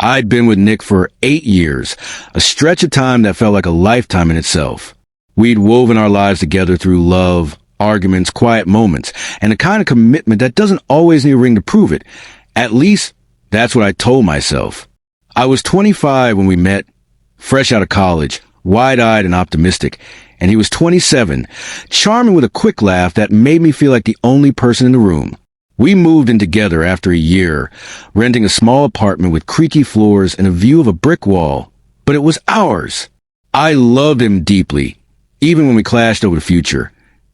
I'd been with Nick for 8 years, a stretch of time that felt like a lifetime in itself. We'd woven our lives together through love, arguments, quiet moments, and a kind of commitment that doesn't always need a ring to prove it. At least, that's what I told myself. I was 25 when we met, fresh out of college, wide-eyed and optimistic, and he was 27, charming with a quick laugh that made me feel like the only person in the room. We moved in together after a year, renting a small apartment with creaky floors and a view of a brick wall, but it was ours. I loved him deeply, even when we clashed over the future.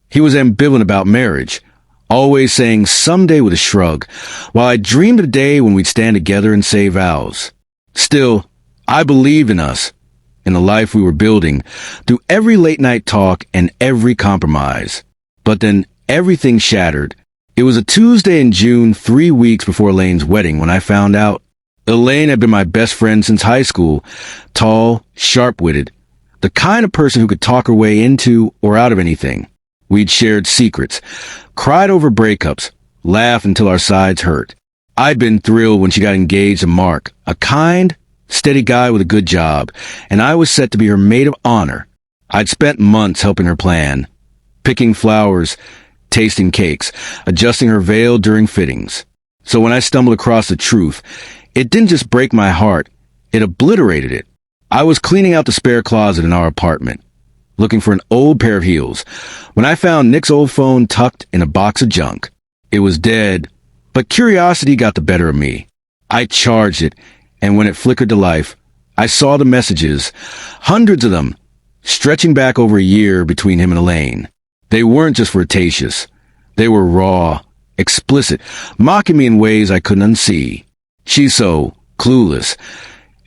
He was ambivalent about marriage, always saying someday with a shrug, while I dreamed of a day when we'd stand together and say vows. Still, I believed in us, in the life we were building, through every late-night talk and every compromise. But then everything shattered. It was a Tuesday in June, 3 weeks before Elaine's wedding, when I found out. Elaine had been my best friend since high school, tall, sharp-witted, the kind of person who could talk her way into or out of anything. We'd shared secrets, cried over breakups, laughed until our sides hurt. I'd been thrilled when she got engaged to Mark, a kind, steady guy with a good job, and I was set to be her maid of honor. I'd spent months helping her plan, picking flowers, tasting cakes, adjusting her veil during fittings. So when I stumbled across the truth, it didn't just break my heart, it obliterated it. I was cleaning out the spare closet in our apartment, looking for an old pair of heels, when I found Nick's old phone tucked in a box of junk. It was dead, but curiosity got the better of me. I charged it, and when it flickered to life, I saw the messages, hundreds of them, stretching back over a year between him and Elaine. They weren't just flirtatious. They were raw, explicit, mocking me in ways I couldn't unsee. She's so clueless.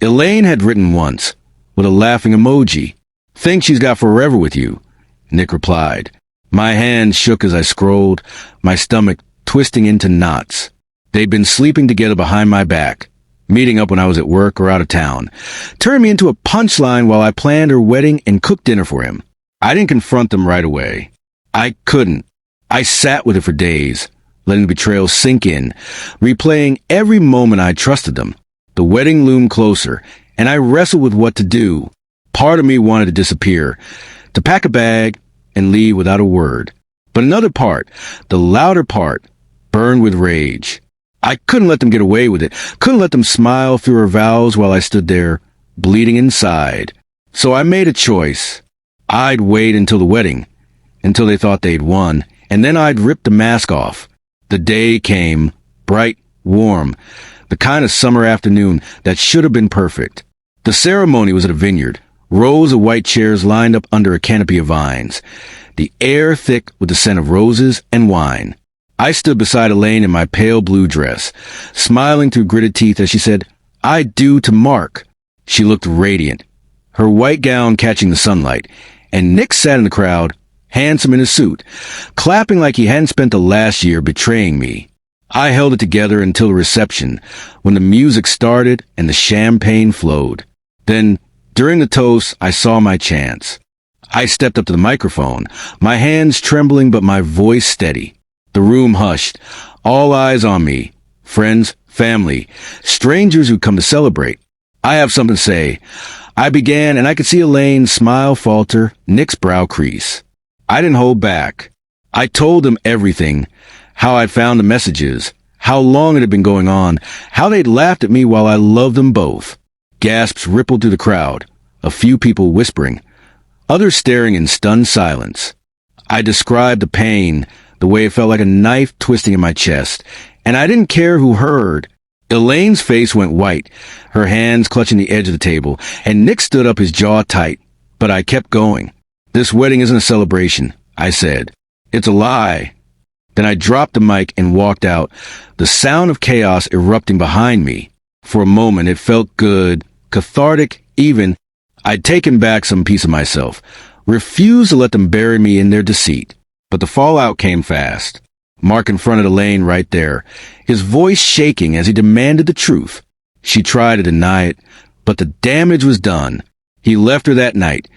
Elaine had written once, with a laughing emoji, "Think she's got forever with you," Nick replied. My hand shook as I scrolled, my stomach twisting into knots. They'd been sleeping together behind my back, meeting up when I was at work or out of town, turned me into a punchline while I planned her wedding and cooked dinner for him. I didn't confront them right away. I couldn't. I sat with it for days, letting the betrayal sink in, replaying every moment I trusted them. The wedding loomed closer, and I wrestled with what to do. Part of me wanted to disappear, to pack a bag and leave without a word. But another part, the louder part, burned with rage. I couldn't let them get away with it, couldn't let them smile through her vows while I stood there, bleeding inside. So I made a choice. I'd wait until the wedding, until they thought they'd won, and then I'd rip the mask off. The day came, bright, warm, the kind of summer afternoon that should have been perfect. The ceremony was at a vineyard, rows of white chairs lined up under a canopy of vines, the air thick with the scent of roses and wine. I stood beside Elaine in my pale blue dress, smiling through gritted teeth as she said, "I do to Mark." She looked radiant, her white gown catching the sunlight, and Nick sat in the crowd, handsome in his suit, clapping like he hadn't spent the last year betraying me. I held it together until the reception, when the music started and the champagne flowed. Then, during the toast, I saw my chance. I stepped up to the microphone, my hands trembling but my voice steady. The room hushed, all eyes on me, friends, family, strangers who'd come to celebrate. "I have something to say." I began, and I could see Elaine's smile falter, Nick's brow crease. I didn't hold back. I told them everything, how I'd found the messages, how long it had been going on, how they'd laughed at me while I loved them both. Gasps rippled through the crowd, a few people whispering, others staring in stunned silence. I described the pain, the way it felt like a knife twisting in my chest, and I didn't care who heard. Elaine's face went white, her hands clutching the edge of the table, and Nick stood up, his jaw tight, but I kept going. "This wedding isn't a celebration," I said. "It's a lie." Then I dropped the mic and walked out, the sound of chaos erupting behind me. For a moment, it felt good, cathartic, even. I'd taken back some piece of myself, refused to let them bury me in their deceit. But the fallout came fast. Mark confronted Elaine right there, his voice shaking as he demanded the truth. She tried to deny it, but the damage was done. He left her that night,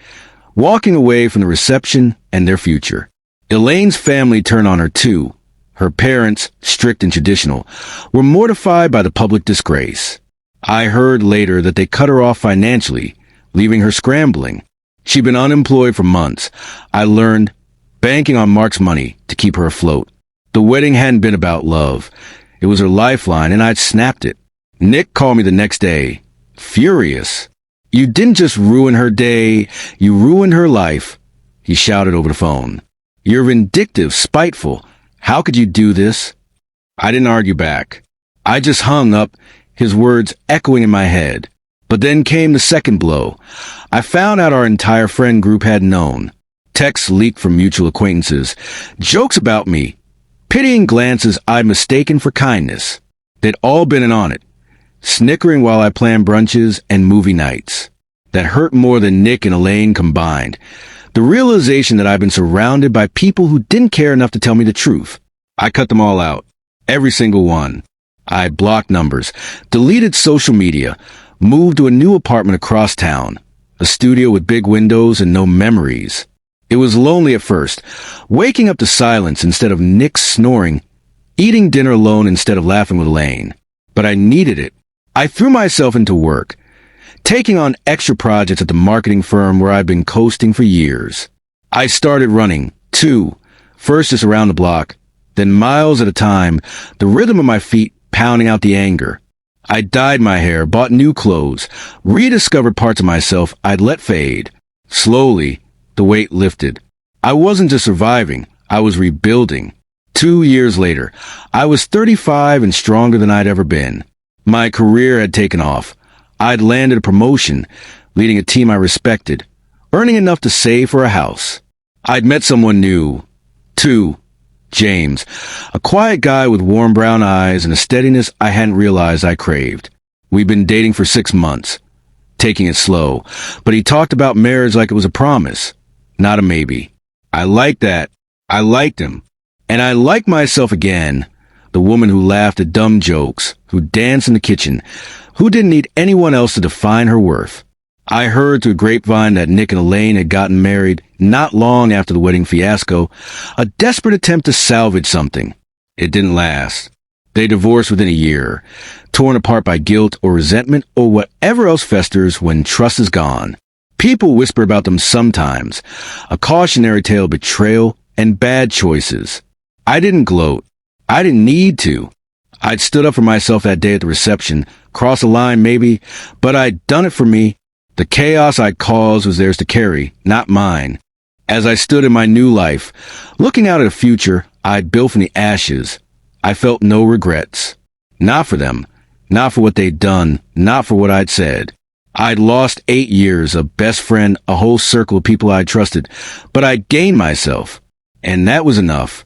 walking away from the reception and their future. Elaine's family turned on her too. Her parents, strict and traditional, were mortified by the public disgrace. I heard later that they cut her off financially, leaving her scrambling. She'd been unemployed for months. I learned, banking on Mark's money to keep her afloat. The wedding hadn't been about love. It was her lifeline, and I'd snapped it. Nick called me the next day, furious. "You didn't just ruin her day, you ruined her life," he shouted over the phone. "You're vindictive, spiteful. How could you do this?" I didn't argue back. I just hung up, his words echoing in my head. But then came the second blow. I found out our entire friend group had known. Texts leaked from mutual acquaintances, jokes about me, pitying glances I'd mistaken for kindness. They'd all been in on it, snickering while I planned brunches and movie nights. That hurt more than Nick and Elaine combined. The realization that I'd been surrounded by people who didn't care enough to tell me the truth. I cut them all out. Every single one. I blocked numbers, deleted social media, moved to a new apartment across town. A studio with big windows and no memories. It was lonely at first, waking up to silence instead of Nick's snoring, eating dinner alone instead of laughing with Elaine. But I needed it. I threw myself into work, taking on extra projects at the marketing firm where I'd been coasting for years. I started running, too, first just around the block, then miles at a time, the rhythm of my feet pounding out the anger. I dyed my hair, bought new clothes, rediscovered parts of myself I'd let fade. Slowly, the weight lifted. I wasn't just surviving, I was rebuilding. 2 years later, I was 35 and stronger than I'd ever been. My career had taken off. I'd landed a promotion, leading a team I respected, earning enough to save for a house. I'd met someone new, too. James, a quiet guy with warm brown eyes and a steadiness I hadn't realized I craved. We'd been dating for 6 months, taking it slow, but he talked about marriage like it was a promise, not a maybe. I liked that. I liked him. And I liked myself again, the woman who laughed at dumb jokes, who danced in the kitchen, who didn't need anyone else to define her worth. I heard through grapevine that Nick and Elaine had gotten married not long after the wedding fiasco, a desperate attempt to salvage something. It didn't last. They divorced within a year, torn apart by guilt or resentment or whatever else festers when trust is gone. People whisper about them sometimes, a cautionary tale of betrayal and bad choices. I didn't gloat. I didn't need to. I'd stood up for myself that day at the reception, crossed a line maybe, but I'd done it for me. The chaos I'd caused was theirs to carry, not mine. As I stood in my new life, looking out at a future I'd built from the ashes, I felt no regrets. Not for them, not for what they'd done, not for what I'd said. I'd lost 8 years, a best friend, a whole circle of people I'd trusted, but I'd gained myself, and that was enough.